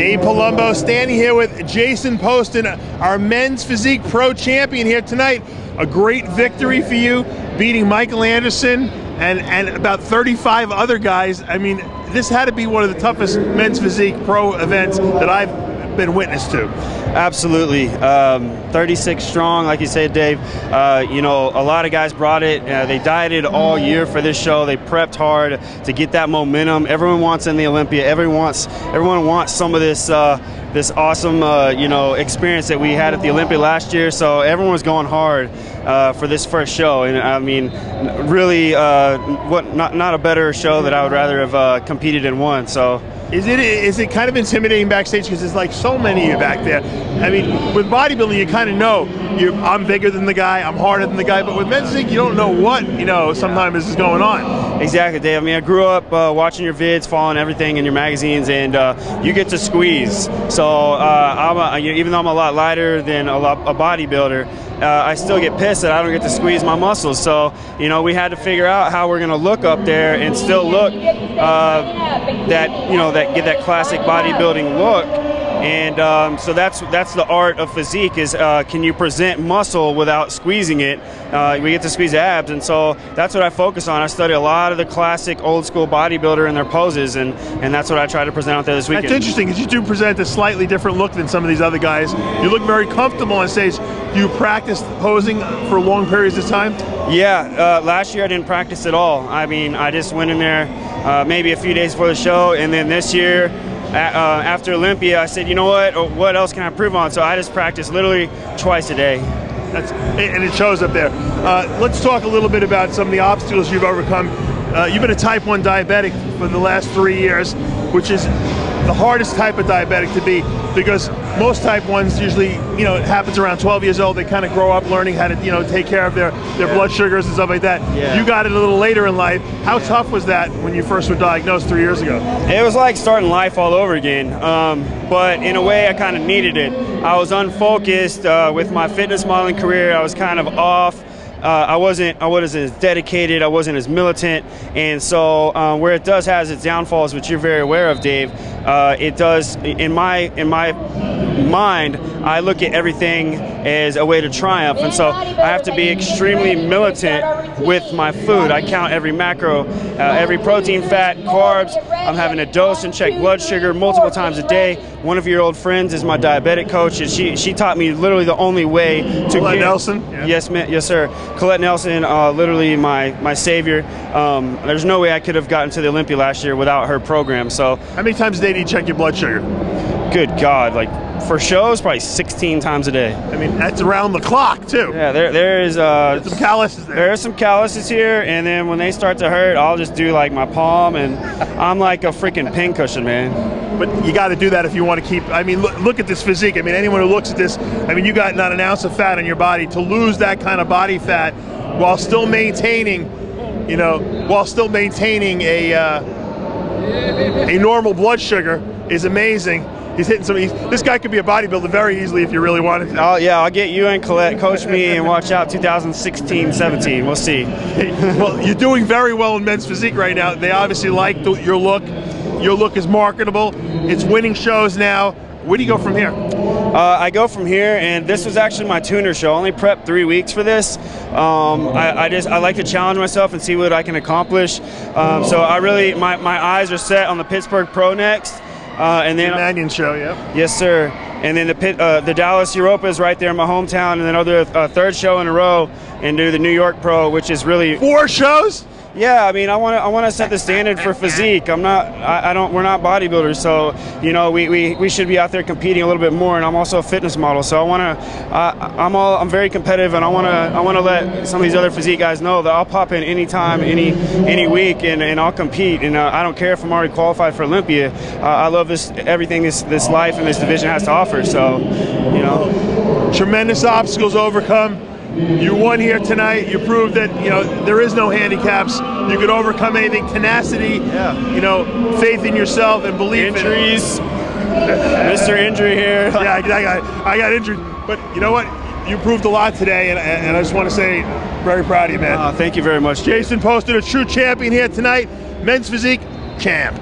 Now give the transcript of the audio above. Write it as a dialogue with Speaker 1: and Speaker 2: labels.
Speaker 1: Dave Palumbo standing here with Jason Poston, our men's physique pro champion here tonight. A great victory for you, beating Michael Anderson and about 35 other guys. I mean, this had to be one of the toughest men's physique pro events that I've been witness to.
Speaker 2: Absolutely. 36 strong, like you said, Dave. You know, a lot of guys brought it. They dieted all year for this show. They prepped hard to get that momentum. Everyone wants in the Olympia. Everyone wants some of this this awesome you know, experience that we had at the Olympia last year. So everyone was going hard for this first show, and I mean, really, not a better show that I would rather have competed in won. So.
Speaker 1: Is it kind of intimidating backstage because there's like so many of you back there? I mean, with bodybuilding, you kind of know I'm bigger than the guy, I'm harder than the guy, but with men's physique, you don't know what, you know, sometimes is going on.
Speaker 2: Exactly, Dave. I mean, I grew up watching your vids, following everything in your magazines, and you get to squeeze. So even though I'm a lot lighter than a bodybuilder, I still get pissed that I don't get to squeeze my muscles. So, you know, we had to figure out how we're going to look up there and still look get that classic bodybuilding look. And so that's the art of physique, is can you present muscle without squeezing it? We get to squeeze the abs, and so that's what I focus on. I study a lot of the classic old school bodybuilder and their poses, and that's what I try to present out there this weekend.
Speaker 1: That's interesting, because you do present a slightly different look than some of these other guys. You look very comfortable on stage. Do you practice posing for long periods of time?
Speaker 2: Yeah, last year I didn't practice at all. I mean, I just went in there maybe a few days before the show, and then this year, after Olympia, I said, you know what else can I improve on? So I just practice literally twice a day.
Speaker 1: And it shows up there. Let's talk a little bit about some of the obstacles you've overcome. You've been a type 1 diabetic for the last 3 years, which is the hardest type of diabetic to be, because most type 1s usually, you know, it happens around 12 years old. They kind of grow up learning how to, you know, take care of their blood sugars and stuff like that. Yeah. You got it a little later in life. How tough was that when you first were diagnosed 3 years ago?
Speaker 2: It was like starting life all over again, but in a way I kind of needed it. I was unfocused with my fitness modeling career. I was kind of off. I wasn't as dedicated, I wasn't as militant, and so where it does has its downfalls, which you're very aware of, Dave, it does, in my mind, I look at everything as a way to triumph, and so I have to be extremely militant with my food. I count every macro, every protein, fat, carbs. I'm having to dose and check blood sugar multiple times a day. One of your old friends is my diabetic coach, and she taught me literally the only way to
Speaker 1: Colette Nelson?
Speaker 2: Yeah. Yes, sir. Colette Nelson, literally my savior. There's no way I could have gotten to the Olympia last year without her program. So,
Speaker 1: how many times a day do you check your blood sugar?
Speaker 2: Good God, like for shows, probably 16 times a day.
Speaker 1: I mean, that's around the clock too.
Speaker 2: Yeah, there is
Speaker 1: some calluses there.
Speaker 2: There are some calluses here, and then when they start to hurt, I'll just do like my palm, and I'm like a freaking pincushion, man.
Speaker 1: But you got to do that if you want to keep. I mean, look at this physique. I mean, anyone who looks at this, I mean, you got not an ounce of fat on your body. To lose that kind of body fat while still maintaining, you know, a normal blood sugar is amazing. He's hitting some. This guy could be a bodybuilder very easily if you really wanted to.
Speaker 2: Oh yeah, I'll get you and Colette, coach me, and watch out 2016-17. We'll see.
Speaker 1: Well, you're doing very well in men's physique right now. They obviously like your look. Your look is marketable. It's winning shows now. Where do you go from here?
Speaker 2: I go from here, and this was actually my tuner show. I only prepped 3 weeks for this. I like to challenge myself and see what I can accomplish. So I really, my eyes are set on the Pittsburgh Pro next. And then
Speaker 1: the Mannion show, yeah.
Speaker 2: Yes, sir. And then the Dallas Europa is right there in my hometown, and then I'll do a third show in a row and do the New York Pro, which is really
Speaker 1: 4 shows.
Speaker 2: Yeah, I mean, I want to set the standard for physique. We're not bodybuilders, so you know we should be out there competing a little bit more. And I'm also a fitness model, so I'm very competitive, and I want to let some of these other physique guys know that I'll pop in anytime, any week, and I'll compete. And I don't care if I'm already qualified for Olympia. I love everything this life and this division has to offer. So, you know,
Speaker 1: tremendous obstacles overcome. You won here tonight. You proved that, you know, there is no handicaps. You could overcome anything. Tenacity, you know, faith in yourself and belief.
Speaker 2: Injuries. Mr. Injury here.
Speaker 1: Yeah, I got injured. But you know what? You proved a lot today, and I just want to say, very proud of you, man.
Speaker 2: Thank you very much.
Speaker 1: Jason Poston, a true champion here tonight. Men's physique champ.